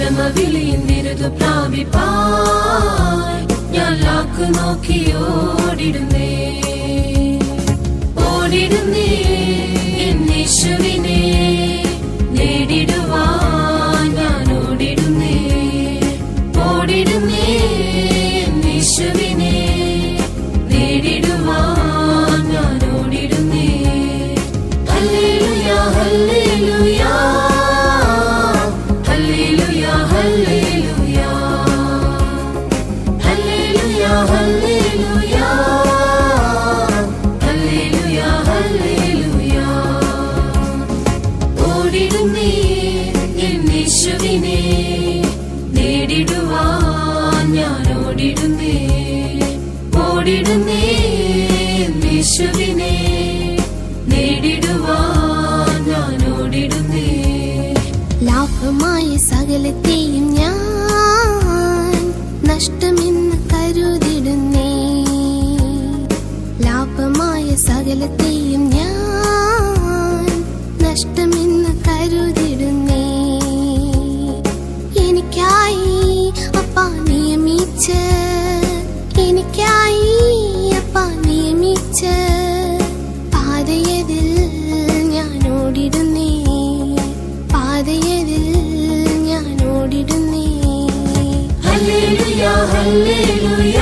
പരമവിളിയും നിരുതു പ്രാപിപ്പായി ഞാൻ ലാക്ക് നോക്കി ഓടിടുന്നേ ഓടിടുന്നേ എന്നേശുവിനെ നേടിടുവാൻ ഞാൻ ഓടിടുന്നേ ഓടിടുന്നേ എന്നേശുവിനെ നേടിടുവാൻ ഞാൻ ഓടിടുന്നേ hallelujah hallelujah hallelujah hallelujah hallelujah hallelujah hallelujah hallelujah ഓടിടുന്നേ എന്നേശുവിനെ നേടിടുവാൻ ഞാൻ ഓടിടുന്നേ ഓടിടുന്നേ എന്നേശുവിനെ നേടിടുവാൻ ഞാൻ ഓടിടുന്നേ ലാഭമായ സകലത്തെയും ഞാൻ നഷ്ടമെന്ന് കരുതിടുന്നേ ലാഭമായ സകലത്തെയും ഞാൻ നഷ്ടമെന്ന് കരുതിടുന്നേ എനിക്കായി അപ്പാ നിയമിച്ച് എനിക്കായി അപ്പാ നിയമിച്ച് പാതയതിൽ ഞാൻ ഓടിടുന്നേ പാതയതിൽ ഞാൻ ഓടിടുന്നേ ഹല്ലേലൂയ ഹല്ലേലൂയ